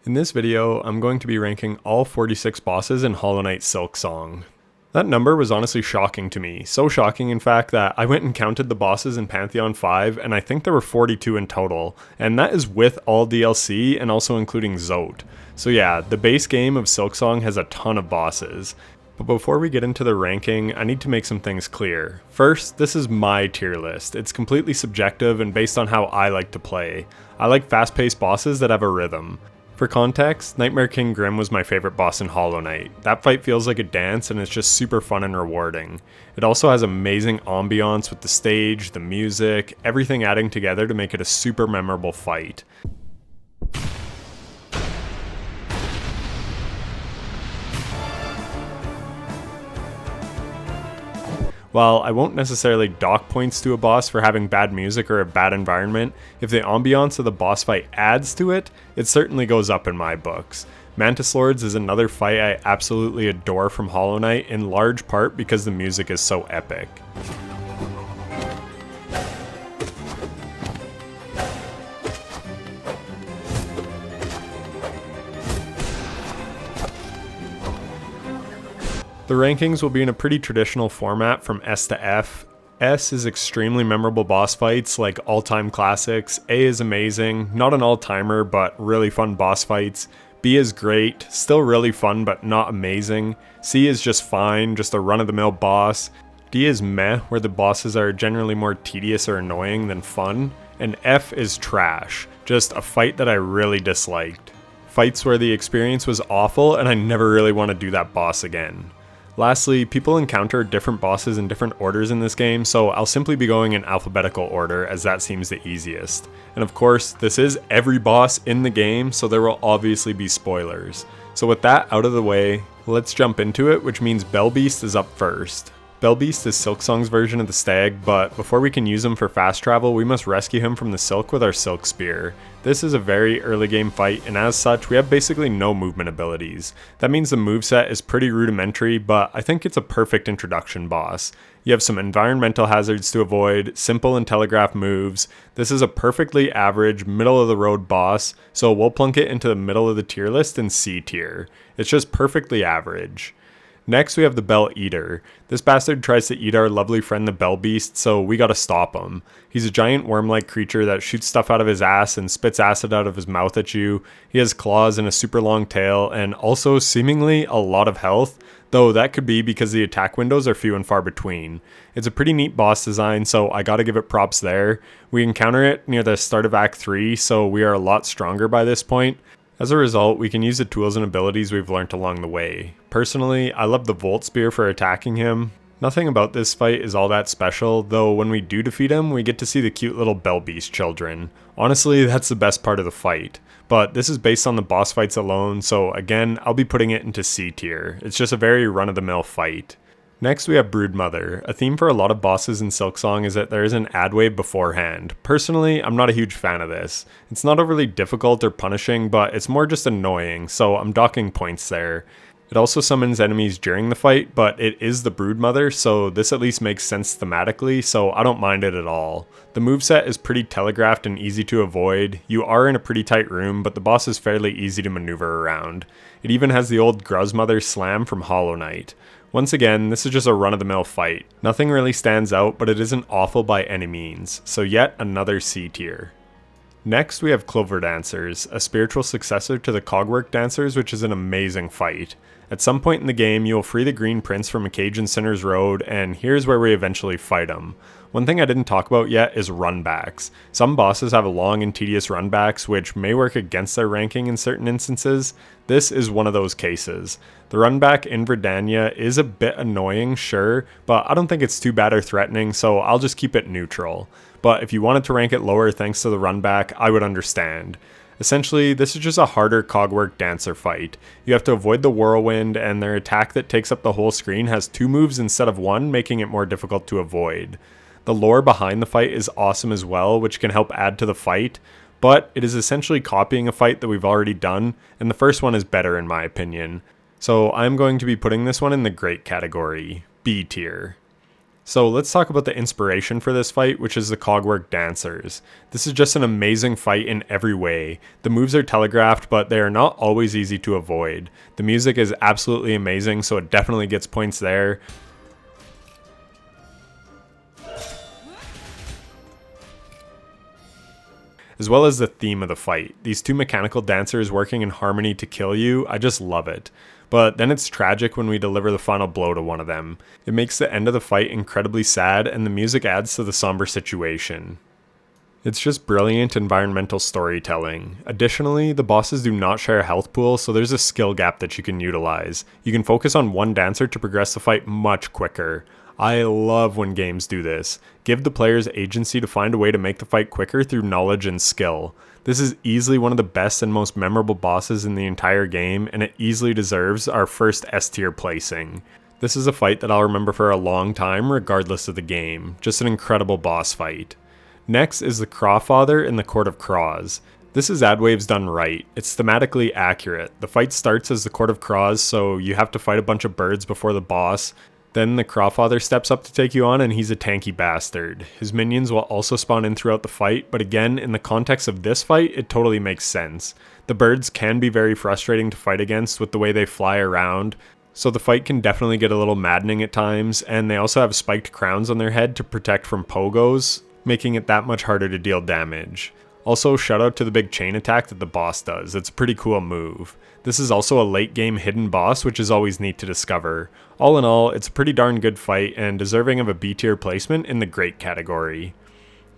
In this video, I'm going to be ranking all 46 bosses in Hollow Knight Silksong. That number was honestly shocking to me, so shocking in fact that I went and counted the bosses in Pantheon 5 and I think there were 42 in total, and that is with all DLC and also including Zote. So yeah, the base game of Silksong has a ton of bosses. But before we get into the ranking, I need to make some things clear. First, this is my tier list. It's completely subjective and based on how I like to play. I like fast-paced bosses that have a rhythm. For context, Nightmare King Grim was my favorite boss in Hollow Knight. That fight feels like a dance and it's just super fun and rewarding. It also has amazing ambiance with the stage, the music, everything adding together to make it a super memorable fight. While I won't necessarily dock points to a boss for having bad music or a bad environment, if the ambiance of the boss fight adds to it, it certainly goes up in my books. Mantis Lords is another fight I absolutely adore from Hollow Knight, in large part because the music is so epic. The rankings will be in a pretty traditional format from S to F. S is extremely memorable boss fights, like all-time classics. A is amazing, not an all-timer, but really fun boss fights. B is great, still really fun, but not amazing. C is just fine, just a run-of-the-mill boss. D is meh, where the bosses are generally more tedious or annoying than fun. And F is trash, just a fight that I really disliked. Fights where the experience was awful, and I never really want to do that boss again. Lastly, people encounter different bosses in different orders in this game, so I'll simply be going in alphabetical order as that seems the easiest. And of course, this is every boss in the game, so there will obviously be spoilers. So with that out of the way, let's jump into it, which means Bellbeast is up first. Bellbeast is Silksong's version of the stag, but before we can use him for fast travel, we must rescue him from the silk with our silk spear. This is a very early game fight, and as such, we have basically no movement abilities. That means the moveset is pretty rudimentary, but I think it's a perfect introduction boss. You have some environmental hazards to avoid, simple and telegraph moves. This is a perfectly average, middle-of-the-road boss, so we'll plunk it into the middle of the tier list in C tier. It's just perfectly average. Next we have the Bell Eater. This bastard tries to eat our lovely friend the Bell Beast, so we gotta stop him. He's a giant worm-like creature that shoots stuff out of his ass and spits acid out of his mouth at you. He has claws and a super long tail, and also seemingly a lot of health, though that could be because the attack windows are few and far between. It's a pretty neat boss design, so I gotta give it props there. We encounter it near the start of Act 3, so we are a lot stronger by this point. As a result, we can use the tools and abilities we've learnt along the way. Personally, I love the Volt Spear for attacking him. Nothing about this fight is all that special, though when we do defeat him, we get to see the cute little Bell Beast children. Honestly, that's the best part of the fight. But this is based on the boss fights alone, so again, I'll be putting it into C tier. It's just a very run-of-the-mill fight. Next we have Broodmother. A theme for a lot of bosses in Silksong is that there is an ad wave beforehand. Personally, I'm not a huge fan of this. It's not overly difficult or punishing, but it's more just annoying, so I'm docking points there. It also summons enemies during the fight, but it is the Broodmother, so this at least makes sense thematically, so I don't mind it at all. The moveset is pretty telegraphed and easy to avoid. You are in a pretty tight room, but the boss is fairly easy to maneuver around. It even has the old Groodmother slam from Hollow Knight. Once again, this is just a run-of-the-mill fight. Nothing really stands out, but it isn't awful by any means, so yet another C tier. Next we have Clover Dancers, a spiritual successor to the Cogwork Dancers, which is an amazing fight. At some point in the game, you will free the Green Prince from a cage in Sinner's Road, and here's where we eventually fight him. One thing I didn't talk about yet is runbacks. Some bosses have long and tedious runbacks, which may work against their ranking in certain instances. This is one of those cases. The runback in Verdania is a bit annoying, sure, but I don't think it's too bad or threatening, so I'll just keep it neutral. But if you wanted to rank it lower thanks to the runback, I would understand. Essentially, this is just a harder Cogwork Dancer fight. You have to avoid the whirlwind, and their attack that takes up the whole screen has 2 moves instead of 1, making it more difficult to avoid. The lore behind the fight is awesome as well, which can help add to the fight, but it is essentially copying a fight that we've already done, and the first one is better in my opinion. So I'm going to be putting this one in the great category, B tier. So let's talk about the inspiration for this fight, which is the Cogwork Dancers. This is just an amazing fight in every way. The moves are telegraphed, but they are not always easy to avoid. The music is absolutely amazing, so it definitely gets points there. As well as the theme of the fight. These two mechanical dancers working in harmony to kill you, I just love it. But then it's tragic when we deliver the final blow to one of them. It makes the end of the fight incredibly sad, and the music adds to the somber situation. It's just brilliant environmental storytelling. Additionally, the bosses do not share a health pool, so there's a skill gap that you can utilize. You can focus on one dancer to progress the fight much quicker. I love when games do this. Give the players agency to find a way to make the fight quicker through knowledge and skill. This is easily one of the best and most memorable bosses in the entire game, and it easily deserves our first S tier placing. This is a fight that I'll remember for a long time regardless of the game. Just an incredible boss fight. Next is the Crawfather in the Court of Craws. This is ad waves done right. It's thematically accurate. The fight starts as the Court of Craws, so you have to fight a bunch of birds before the boss. Then the Crawfather steps up to take you on, and he's a tanky bastard. His minions will also spawn in throughout the fight, but again, in the context of this fight, it totally makes sense. The birds can be very frustrating to fight against with the way they fly around, so the fight can definitely get a little maddening at times, and they also have spiked crowns on their head to protect from pogos, making it that much harder to deal damage. Also, shout out to the big chain attack that the boss does. It's a pretty cool move. This is also a late game hidden boss, which is always neat to discover. All in all, it's a pretty darn good fight and deserving of a B tier placement in the great category.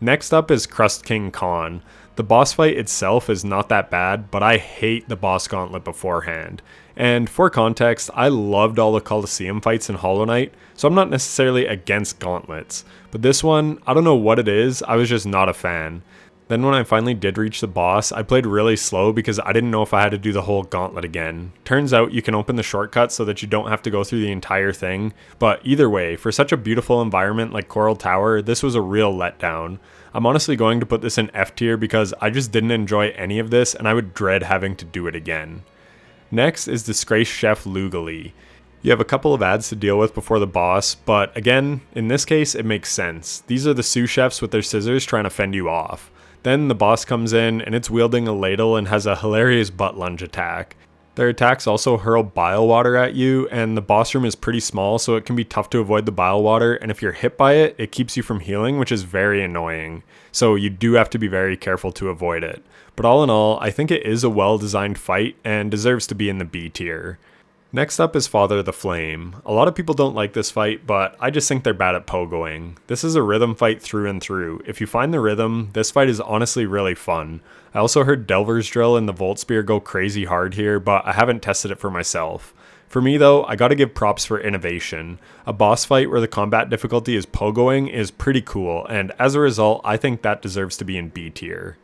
Next up is Crust King Khann. The boss fight itself is not that bad, but I hate the boss gauntlet beforehand. And for context, I loved all the Coliseum fights in Hollow Knight, so I'm not necessarily against gauntlets. But this one, I don't know what it is, I was just not a fan. Then when I finally did reach the boss, I played really slow because I didn't know if I had to do the whole gauntlet again. Turns out you can open the shortcut so that you don't have to go through the entire thing, but either way, for such a beautiful environment like Coral Tower, this was a real letdown. I'm honestly going to put this in F tier because I just didn't enjoy any of this and I would dread having to do it again. Next is Disgraced Chef Lugoli. You have a couple of ads to deal with before the boss, but again, in this case, it makes sense. These are the sous chefs with their scissors trying to fend you off. Then the boss comes in and it's wielding a ladle and has a hilarious butt lunge attack. Their attacks also hurl bile water at you, and the boss room is pretty small, so it can be tough to avoid the bile water, and if you're hit by it, it keeps you from healing, which is very annoying. So you do have to be very careful to avoid it. But all in all, I think it is a well-designed fight and deserves to be in the B tier. Next up is Father the Flame. A lot of people don't like this fight, but I just think they're bad at pogoing. This is a rhythm fight through and through. If you find the rhythm, this fight is honestly really fun. I also heard Delver's Drill and the Volt Spear go crazy hard here, but I haven't tested it for myself. For me though, I gotta give props for innovation. A boss fight where the combat difficulty is pogoing is pretty cool, and as a result, I think that deserves to be in B tier.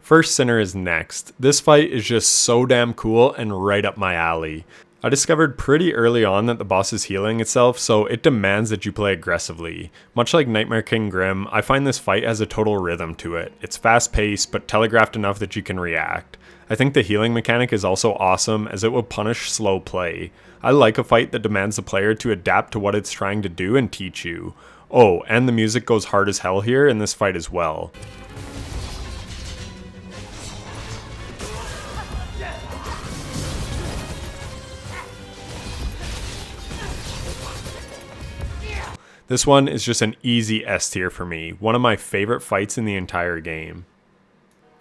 First Sinner is next. This fight is just so damn cool and right up my alley. I discovered pretty early on that the boss is healing itself, so it demands that you play aggressively. Much like Nightmare King Grim, I find this fight has a total rhythm to it. It's fast paced, but telegraphed enough that you can react. I think the healing mechanic is also awesome, as it will punish slow play. I like a fight that demands the player to adapt to what it's trying to do and teach you. Oh, and the music goes hard as hell here in this fight as well. This one is just an easy S tier for me, one of my favorite fights in the entire game.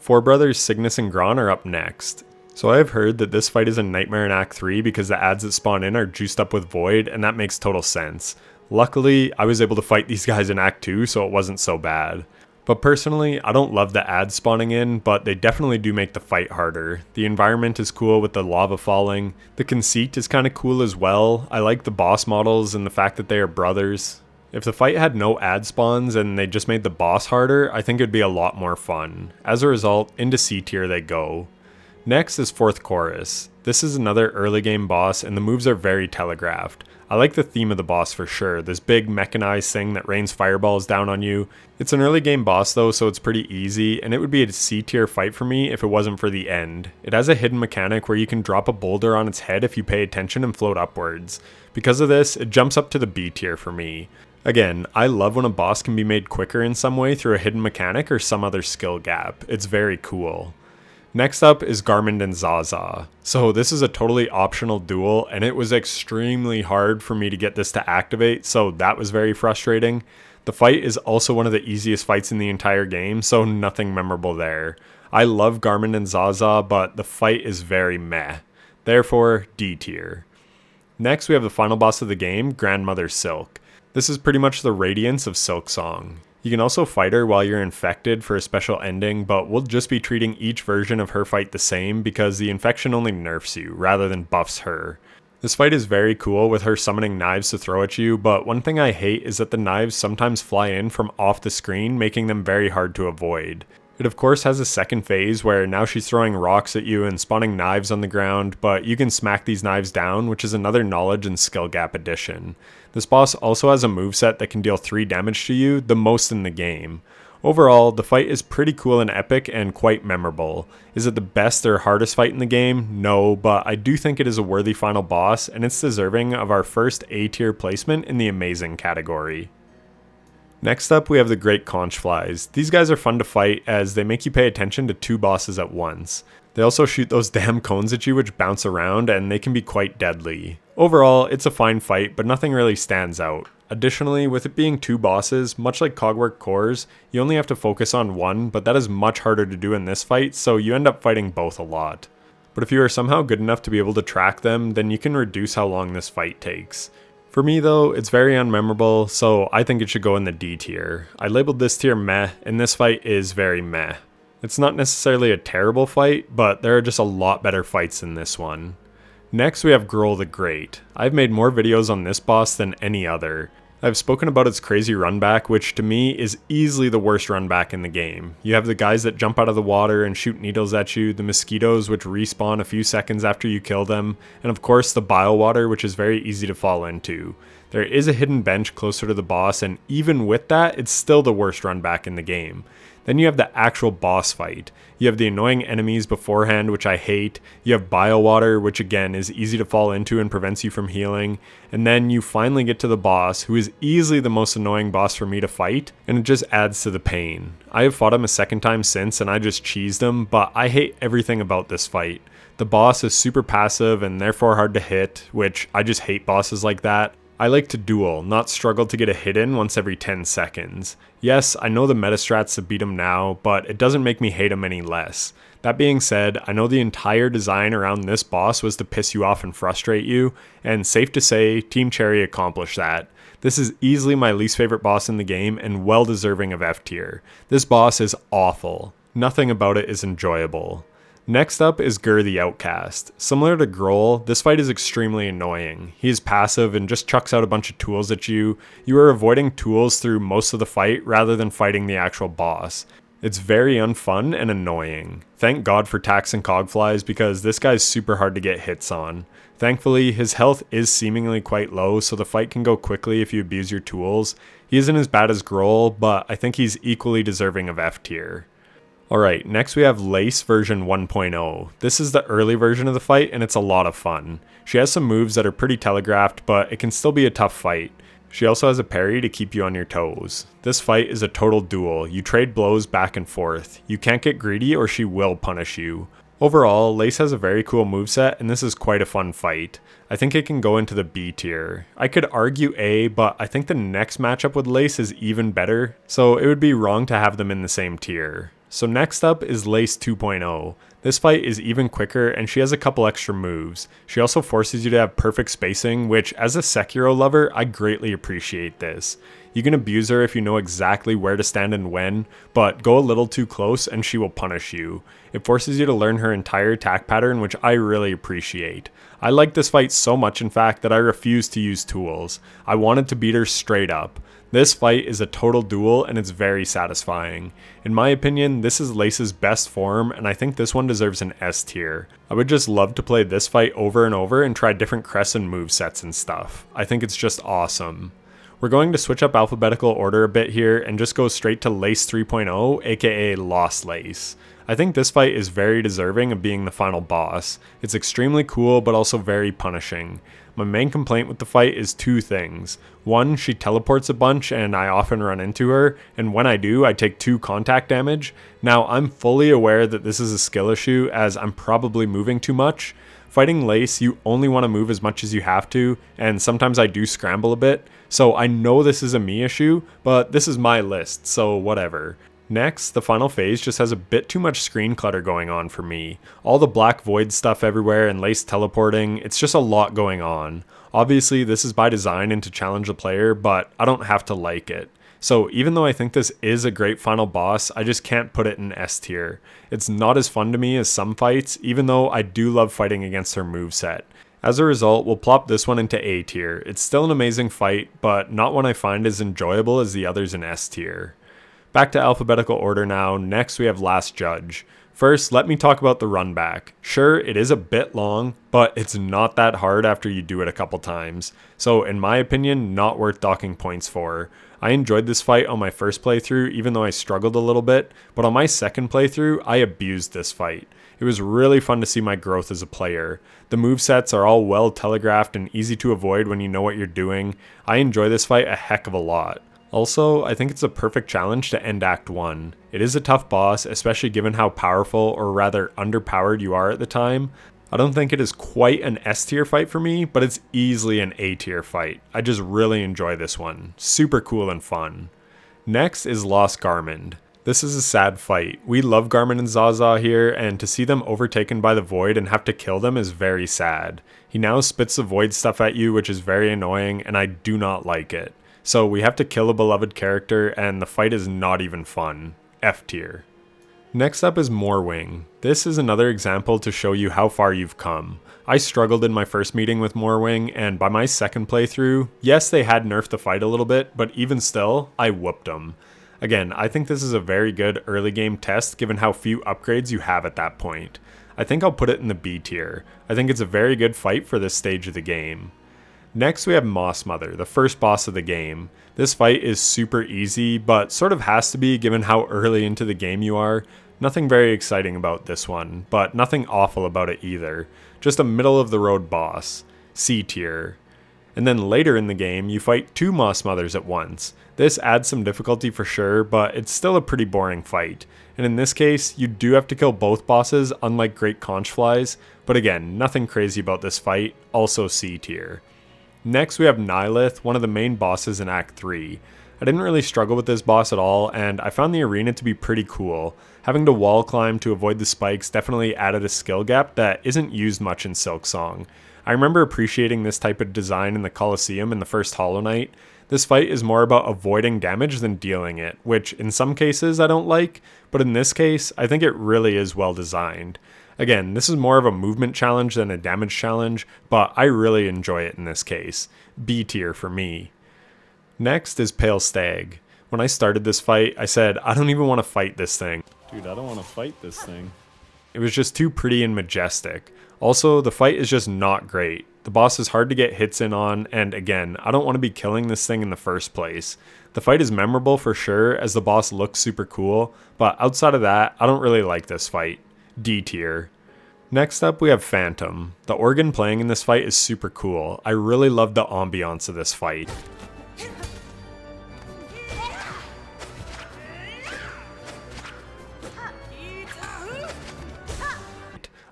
Forebrothers Signis and Gron are up next. So I have heard that this fight is a nightmare in Act 3 because the ads that spawn in are juiced up with Void, and that makes total sense. Luckily, I was able to fight these guys in Act 2, so it wasn't so bad. But personally, I don't love the ads spawning in, but they definitely do make the fight harder. The environment is cool with the lava falling. The conceit is kind of cool as well. I like the boss models and the fact that they are brothers. If the fight had no ad spawns and they just made the boss harder, I think it'd be a lot more fun. As a result, into C tier they go. Next is Fourth Chorus. This is another early game boss and the moves are very telegraphed. I like the theme of the boss for sure, this big mechanized thing that rains fireballs down on you. It's an early game boss though, so it's pretty easy, and it would be a C tier fight for me if it wasn't for the end. It has a hidden mechanic where you can drop a boulder on its head if you pay attention and float upwards. Because of this, it jumps up to the B tier for me. Again, I love when a boss can be made quicker in some way through a hidden mechanic or some other skill gap. It's very cool. Next up is Garmond Zaza. So this is a totally optional duel, and it was extremely hard for me to get this to activate, so that was very frustrating. The fight is also one of the easiest fights in the entire game, so nothing memorable there. I love Garmond Zaza, but the fight is very meh. Therefore, D tier. Next we have the final boss of the game, Grandmother Silk. This is pretty much the radiance of Silksong. You can also fight her while you're infected for a special ending, but we'll just be treating each version of her fight the same because the infection only nerfs you rather than buffs her. This fight is very cool with her summoning knives to throw at you, but one thing I hate is that the knives sometimes fly in from off the screen, making them very hard to avoid. It of course has a second phase where now she's throwing rocks at you and spawning knives on the ground, but you can smack these knives down, which is another knowledge and skill gap addition. This boss also has a moveset that can deal 3 damage to you, the most in the game. Overall, the fight is pretty cool and epic and quite memorable. Is it the best or hardest fight in the game? No, but I do think it is a worthy final boss, and it's deserving of our first A tier placement in the amazing category. Next up, we have the Great Conchflies. These guys are fun to fight as they make you pay attention to 2 bosses at once. They also shoot those damn cones at you which bounce around, and they can be quite deadly. Overall, it's a fine fight, but nothing really stands out. Additionally, with it being 2 bosses, much like Cogwork cores, you only have to focus on one, but that is much harder to do in this fight, so you end up fighting both a lot. But if you are somehow good enough to be able to track them, then you can reduce how long this fight takes. For me though, it's very unmemorable, so I think it should go in the D tier. I labeled this tier meh, and this fight is very meh. It's not necessarily a terrible fight, but there are just a lot better fights than this one. Next we have Groal the Great. I've made more videos on this boss than any other. I've spoken about its crazy runback, which to me is easily the worst runback in the game. You have the guys that jump out of the water and shoot needles at you, the mosquitoes which respawn a few seconds after you kill them, and of course the bile water, which is very easy to fall into. There is a hidden bench closer to the boss, and even with that, it's still the worst runback in the game. Then you have the actual boss fight. You have the annoying enemies beforehand, which I hate. You have bile water, which again is easy to fall into and prevents you from healing. And then you finally get to the boss, who is easily the most annoying boss for me to fight, and it just adds to the pain. I have fought him a second time since and I just cheesed him, but I hate everything about this fight. The boss is super passive and therefore hard to hit, which I just hate bosses like that. I like to duel, not struggle to get a hit in once every 10 seconds. Yes, I know the meta strats to beat him now, but it doesn't make me hate him any less. That being said, I know the entire design around this boss was to piss you off and frustrate you, and safe to say, Team Cherry accomplished that. This is easily my least favorite boss in the game and well deserving of F tier. This boss is awful. Nothing about it is enjoyable. Next up is Gurr the Outcast. Similar to Groal, this fight is extremely annoying. He is passive and just chucks out a bunch of tools at you. You are avoiding tools through most of the fight rather than fighting the actual boss. It's very unfun and annoying. Thank God for Tax and Cogflies because this guy's super hard to get hits on. Thankfully, his health is seemingly quite low, so the fight can go quickly if you abuse your tools. He isn't as bad as Groal, but I think he's equally deserving of F tier. Alright, next we have Lace version 1.0. This is the early version of the fight and it's a lot of fun. She has some moves that are pretty telegraphed, but it can still be a tough fight. She also has a parry to keep you on your toes. This fight is a total duel. You trade blows back and forth. You can't get greedy or she will punish you. Overall, Lace has a very cool moveset and this is quite a fun fight. I think it can go into the B tier. I could argue A, but I think the next matchup with Lace is even better, so it would be wrong to have them in the same tier. So next up is Lace 2.0. This fight is even quicker and she has a couple extra moves. She also forces you to have perfect spacing, which as a Sekiro lover, I greatly appreciate this. You can abuse her if you know exactly where to stand and when, but go a little too close and she will punish you. It forces you to learn her entire attack pattern, which I really appreciate. I like this fight so much in fact that I refuse to use tools. I wanted to beat her straight up. This fight is a total duel and it's very satisfying. In my opinion, this is Lace's best form and I think this one deserves an S tier. I would just love to play this fight over and over and try different crests and movesets and stuff. I think it's just awesome. We're going to switch up alphabetical order a bit here and just go straight to Lace 3.0, aka Lost Lace. I think this fight is very deserving of being the final boss. It's extremely cool, but also very punishing. My main complaint with the fight is two things. One, she teleports a bunch and I often run into her, and when I do, I take 2 contact damage. Now, I'm fully aware that this is a skill issue as I'm probably moving too much. Fighting Lace, you only want to move as much as you have to, and sometimes I do scramble a bit, so I know this is a me issue, but this is my list, so whatever. Next, the final phase just has a bit too much screen clutter going on for me. All the black void stuff everywhere and Lace teleporting, it's just a lot going on. Obviously, this is by design and to challenge the player, but I don't have to like it. So even though I think this is a great final boss, I just can't put it in S tier. It's not as fun to me as some fights, even though I do love fighting against her moveset. As a result, we'll plop this one into A tier. It's still an amazing fight, but not one I find as enjoyable as the others in S tier. Back to alphabetical order now. Next we have Last Judge. First, let me talk about the run back. Sure, it is a bit long, but it's not that hard after you do it a couple times. So in my opinion, not worth docking points for. I enjoyed this fight on my first playthrough, even though I struggled a little bit, but on my second playthrough, I abused this fight. It was really fun to see my growth as a player. The movesets are all well telegraphed and easy to avoid when you know what you're doing. I enjoy this fight a heck of a lot. Also, I think it's a perfect challenge to end Act 1. It is a tough boss, especially given how powerful, or rather underpowered you are at the time. I don't think it is quite an S tier fight for me, but it's easily an A tier fight. I just really enjoy this one. Super cool and fun. Next is Lost Garmond. This is a sad fight. We love Garmond Zaza here, and to see them overtaken by the Void and have to kill them is very sad. He now spits the Void stuff at you, which is very annoying, and I do not like it. So we have to kill a beloved character, and the fight is not even fun. F tier. Next up is Moorwing. This is another example to show you how far you've come. I struggled in my first meeting with Moorwing, and by my second playthrough, yes, they had nerfed the fight a little bit, but even still, I whooped them. Again, I think this is a very good early game test given how few upgrades you have at that point. I think I'll put it in the B tier. I think it's a very good fight for this stage of the game. Next we have Mossmother, the first boss of the game. This fight is super easy, but sort of has to be given how early into the game you are. Nothing very exciting about this one, but nothing awful about it either. Just a middle of the road boss. C tier. And then later in the game, you fight 2 Mossmothers at once. This adds some difficulty for sure, but it's still a pretty boring fight. And in this case, you do have to kill both bosses, unlike Great Conchflies, but again, nothing crazy about this fight, also C tier. Next we have Nyleth, one of the main bosses in Act 3. I didn't really struggle with this boss at all, and I found the arena to be pretty cool. Having to wall climb to avoid the spikes definitely added a skill gap that isn't used much in Silksong. I remember appreciating this type of design in the Colosseum in the first Hollow Knight. This fight is more about avoiding damage than dealing it, which in some cases I don't like, but in this case I think it really is well designed. Again, this is more of a movement challenge than a damage challenge, but I really enjoy it in this case. B tier for me. Next is Palestag. When I started this fight, I said, I don't even want to fight this thing. Dude, I don't want to fight this thing. It was just too pretty and majestic. Also, the fight is just not great. The boss is hard to get hits in on, and again, I don't want to be killing this thing in the first place. The fight is memorable for sure, as the boss looks super cool, but outside of that, I don't really like this fight. D tier. Next up we have Phantom. The organ playing in this fight is super cool. I really love the ambiance of this fight.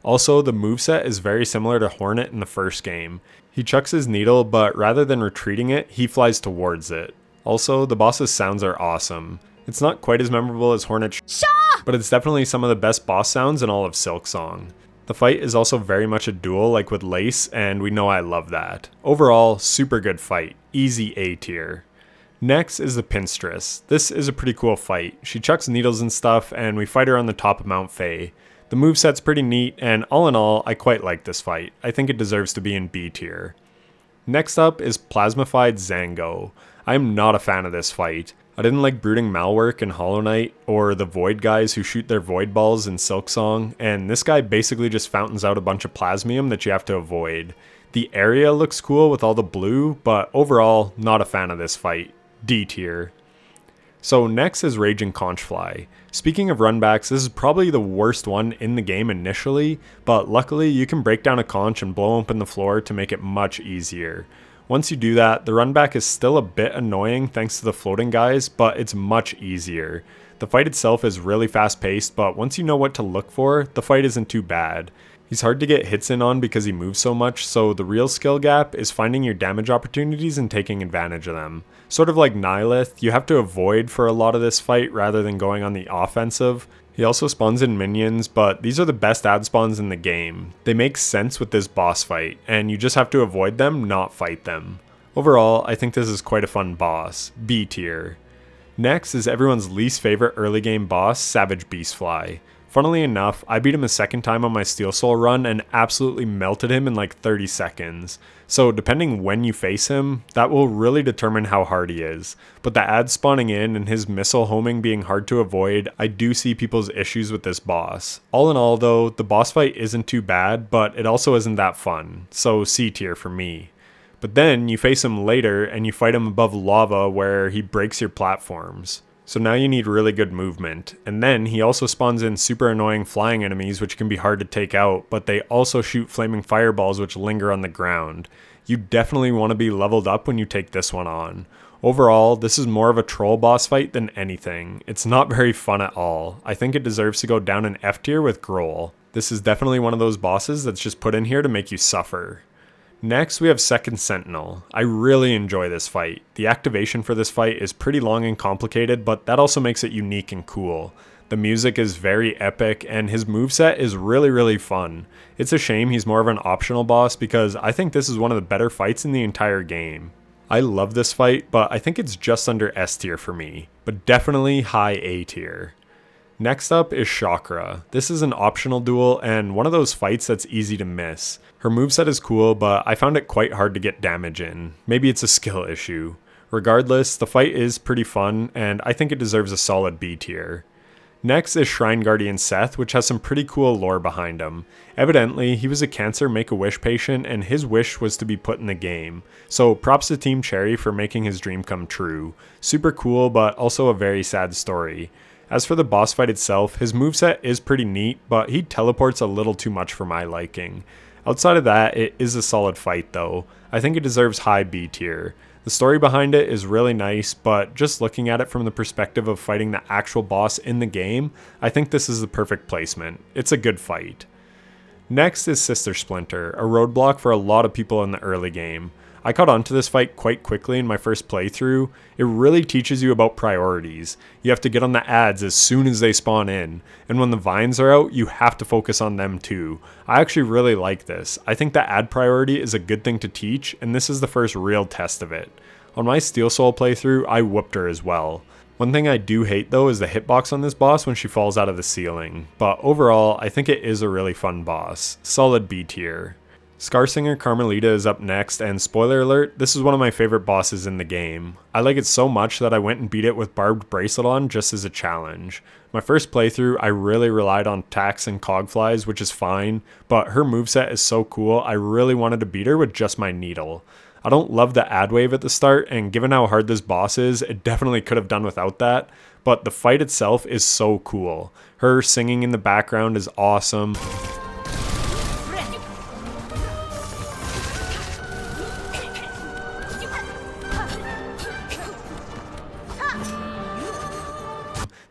Also, the moveset is very similar to Hornet in the first game. He chucks his needle, but rather than retreating it, he flies towards it. Also, the boss's sounds are awesome. It's not quite as memorable as Hornet, but it's definitely some of the best boss sounds in all of Silksong. The fight is also very much a duel like with Lace, and we know I love that. Overall, super good fight. Easy A tier. Next is the Pinstress. This is a pretty cool fight. She chucks needles and stuff, and we fight her on the top of Mount Fae. The moveset's pretty neat, and all in all, I quite like this fight. I think it deserves to be in B tier. Next up is Plasmified Zango. I'm not a fan of this fight. I didn't like Brooding Malwork in Hollow Knight, or the Void guys who shoot their Void balls in Silksong, and this guy basically just fountains out a bunch of Plasmium that you have to avoid. The area looks cool with all the blue, but overall, not a fan of this fight. D tier. So next is Raging Conchfly. Speaking of runbacks, this is probably the worst one in the game initially, but luckily you can break down a conch and blow open the floor to make it much easier. Once you do that, the runback is still a bit annoying thanks to the floating guys, but it's much easier. The fight itself is really fast paced, but once you know what to look for, the fight isn't too bad. He's hard to get hits in on because he moves so much, so the real skill gap is finding your damage opportunities and taking advantage of them. Sort of like Nyleth, you have to avoid for a lot of this fight rather than going on the offensive. He also spawns in minions, but these are the best ad spawns in the game. They make sense with this boss fight, and you just have to avoid them, not fight them. Overall, I think this is quite a fun boss, B tier. Next is everyone's least favorite early game boss, Savage Beastfly. Funnily enough, I beat him a second time on my Steel Soul run and absolutely melted him in like 30 seconds. So depending when you face him, that will really determine how hard he is. But the ads spawning in and his missile homing being hard to avoid, I do see people's issues with this boss. All in all though, the boss fight isn't too bad, but it also isn't that fun. So C tier for me. But then you face him later and you fight him above lava where he breaks your platforms. So now you need really good movement. And then he also spawns in super annoying flying enemies which can be hard to take out, but they also shoot flaming fireballs which linger on the ground. You definitely want to be leveled up when you take this one on. Overall, this is more of a troll boss fight than anything. It's not very fun at all. I think it deserves to go down in F tier with Groal. This is definitely one of those bosses that's just put in here to make you suffer. Next, we have second Sentinel. I really enjoy this fight. The activation for this fight is pretty long and complicated, but that also makes it unique and cool. The music is very epic, and his moveset is really fun. It's a shame he's more of an optional boss because I think this is one of the better fights in the entire game. I love this fight, but I think it's just under S tier for me, but definitely high A tier. Next up is Shakra. This is an optional duel and one of those fights that's easy to miss. Her moveset is cool, but I found it quite hard to get damage in. Maybe it's a skill issue. Regardless, the fight is pretty fun, and I think it deserves a solid B tier. Next is Shrine Guardian Seth, which has some pretty cool lore behind him. Evidently, he was a cancer Make-A-Wish patient, and his wish was to be put in the game. So props to Team Cherry for making his dream come true. Super cool, but also a very sad story. As for the boss fight itself, his moveset is pretty neat, but he teleports a little too much for my liking. Outside of that, it is a solid fight though. I think it deserves high B tier. The story behind it is really nice, but just looking at it from the perspective of fighting the actual boss in the game, I think this is the perfect placement. It's a good fight. Next is Sister Splinter, a roadblock for a lot of people in the early game. I caught on to this fight quite quickly in my first playthrough. It really teaches you about priorities. You have to get on the ads as soon as they spawn in, and when the vines are out, you have to focus on them too. I actually really like this. I think the ad priority is a good thing to teach, and this is the first real test of it. On my Steel Soul playthrough, I whooped her as well. One thing I do hate though is the hitbox on this boss when she falls out of the ceiling, but overall, I think it is a really fun boss. Solid B tier. Skarrsinger Karmelita is up next, and spoiler alert, this is one of my favorite bosses in the game. I like it so much that I went and beat it with Barbed Bracelet on just as a challenge. My first playthrough, I really relied on attacks and Cogflies, which is fine, but her moveset is so cool, I really wanted to beat her with just my needle. I don't love the ad wave at the start, and given how hard this boss is, it definitely could have done without that, but the fight itself is so cool. Her singing in the background is awesome.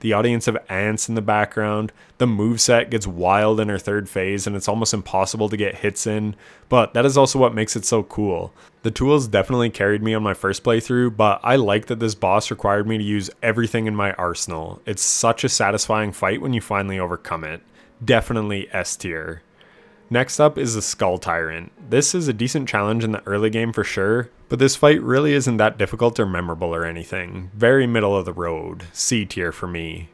The audience of ants in the background. The moveset gets wild in her third phase and it's almost impossible to get hits in, but that is also what makes it so cool. The tools definitely carried me on my first playthrough, but I like that this boss required me to use everything in my arsenal. It's such a satisfying fight when you finally overcome it. Definitely S tier. Next up is the Skull Tyrant. This is a decent challenge in the early game for sure, but this fight really isn't that difficult or memorable or anything. Very middle of the road. C tier for me.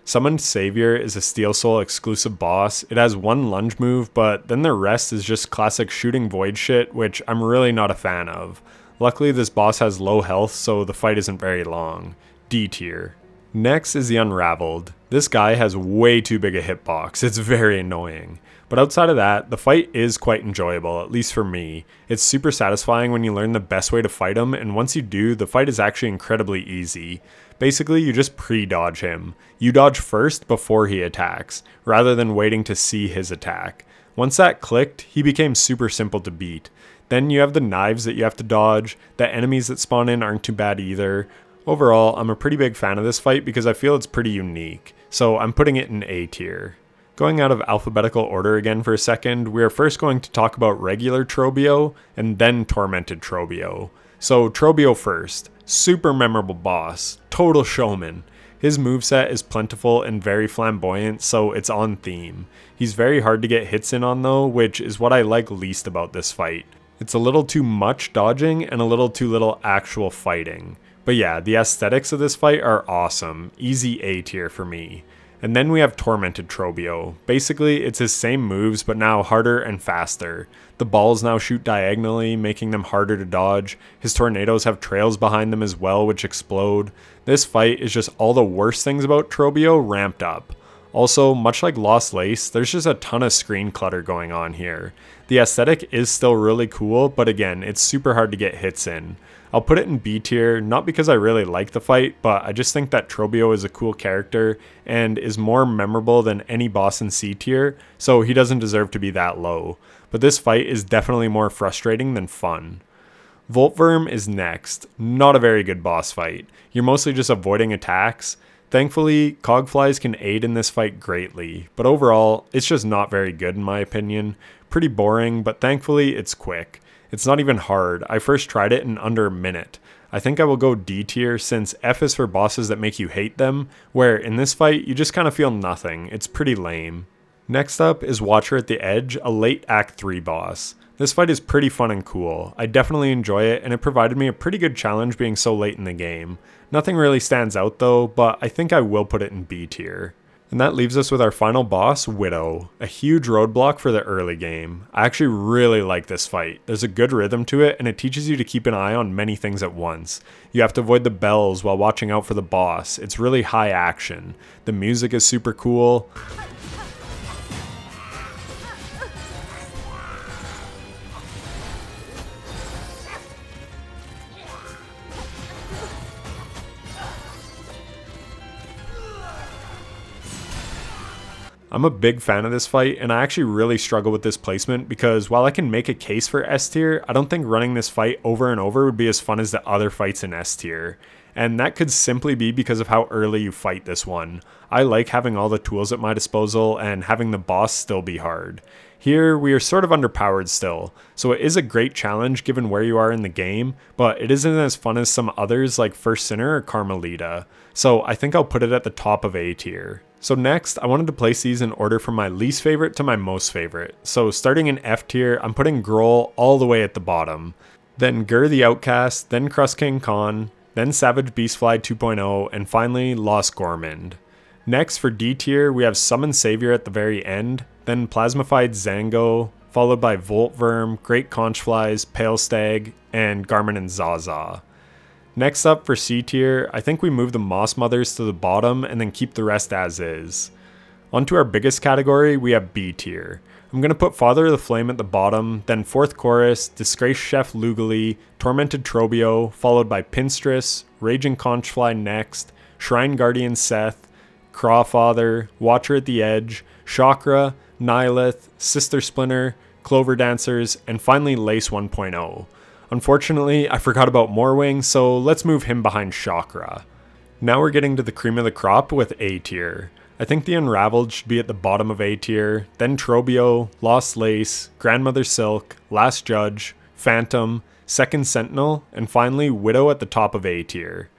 Summoned Saviour is a Steel Soul exclusive boss. It has one lunge move, but then the rest is just classic shooting void shit, which I'm really not a fan of. Luckily this boss has low health, so the fight isn't very long. D tier. Next is the Unravelled. This guy has way too big a hitbox. It's very annoying. But outside of that, the fight is quite enjoyable, at least for me. It's super satisfying when you learn the best way to fight him, and once you do, the fight is actually incredibly easy. Basically, you just pre-dodge him. You dodge first before he attacks, rather than waiting to see his attack. Once that clicked, he became super simple to beat. Then you have the knives that you have to dodge, the enemies that spawn in aren't too bad either. Overall, I'm a pretty big fan of this fight because I feel it's pretty unique, so I'm putting it in A tier. Going out of alphabetical order again for a second, we are first going to talk about regular Trobbio and then Tormented Trobbio. So Trobbio first, super memorable boss, total showman. His moveset is plentiful and very flamboyant, so it's on theme. He's very hard to get hits in on though, which is what I like least about this fight. It's a little too much dodging and a little too little actual fighting. But yeah, the aesthetics of this fight are awesome, easy A tier for me. And then we have Tormented Trobbio. Basically, it's his same moves, but now harder and faster. The balls now shoot diagonally, making them harder to dodge. His tornadoes have trails behind them as well, which explode. This fight is just all the worst things about Trobbio ramped up. Also, much like Lost Lace, there's just a ton of screen clutter going on here. The aesthetic is still really cool, but again, it's super hard to get hits in. I'll put it in B tier, not because I really like the fight, but I just think that Trobbio is a cool character and is more memorable than any boss in C tier, so he doesn't deserve to be that low. But this fight is definitely more frustrating than fun. Voltworm is next. Not a very good boss fight. You're mostly just avoiding attacks. Thankfully, Conchflies can aid in this fight greatly, but overall, it's just not very good in my opinion. Pretty boring, but thankfully it's quick. It's not even hard. I first tried it in under a minute. I think I will go D tier since F is for bosses that make you hate them, where in this fight you just kind of feel nothing. It's pretty lame. Next up is Watcher at the Edge, a late Act 3 boss. This fight is pretty fun and cool. I definitely enjoy it, and it provided me a pretty good challenge being so late in the game. Nothing really stands out though, but I think I will put it in B tier. And that leaves us with our final boss, Widow, a huge roadblock for the early game. I actually really like this fight. There's a good rhythm to it, and it teaches you to keep an eye on many things at once. You have to avoid the bells while watching out for the boss. It's really high action. The music is super cool. I'm a big fan of this fight, and I actually really struggle with this placement because while I can make a case for S tier, I don't think running this fight over and over would be as fun as the other fights in S tier. And that could simply be because of how early you fight this one. I like having all the tools at my disposal and having the boss still be hard. Here, we are sort of underpowered still, so it is a great challenge given where you are in the game, but it isn't as fun as some others like Skarrsinger or Karmelita, so I think I'll put it at the top of A tier. So next, I wanted to place these in order from my least favorite to my most favorite. So starting in F tier, I'm putting Groal all the way at the bottom. Then Gurr the Outcast, then Crust King Khann, then Savage Beastfly 2.0, and finally Lost Garmond. Next for D tier, we have Summon Saviour at the very end, then Plasmified Zango, followed by Voltworm, Great Conchflies, Palestag, and Garmond Zaza. Next up for C tier, I think we move the Moss Mothers to the bottom and then keep the rest as is. Onto our biggest category, we have B tier. I'm going to put Father of the Flame at the bottom, then Fourth Chorus, Disgraced Chef Lugoli, Tormented Trobbio, followed by Pinstress, Raging Conchfly next, Shrine Guardian Seth, Crawfather, Watcher at the Edge, Shakra, Nyleth, Sister Splinter, Clover Dancers, and finally Lace 1.0. Unfortunately, I forgot about Moorwing, so let's move him behind Shakra. Now we're getting to the cream of the crop with A tier. I think the Unravelled should be at the bottom of A tier, then Trobbio, Lost Lace, Grandmother Silk, Last Judge, Phantom, Second Sentinel, and finally Widow at the top of A tier.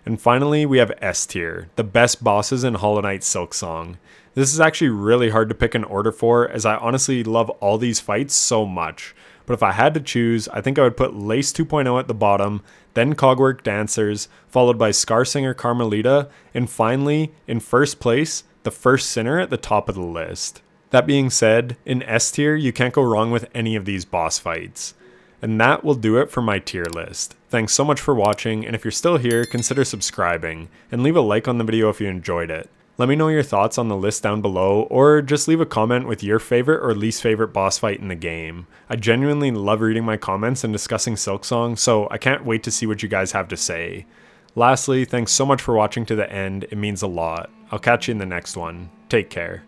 And finally we have S tier, the best bosses in Hollow Knight Silksong. This is actually really hard to pick an order for, as I honestly love all these fights so much. But if I had to choose, I think I would put Lace 2.0 at the bottom, then Cogwork Dancers, followed by Skarrsinger Karmelita, and finally, in first place, the First Sinner at the top of the list. That being said, in S tier, you can't go wrong with any of these boss fights. And that will do it for my tier list. Thanks so much for watching, and if you're still here, consider subscribing, and leave a like on the video if you enjoyed it. Let me know your thoughts on the list down below, or just leave a comment with your favorite or least favorite boss fight in the game. I genuinely love reading my comments and discussing Silksong, so I can't wait to see what you guys have to say. Lastly, thanks so much for watching to the end, it means a lot. I'll catch you in the next one. Take care.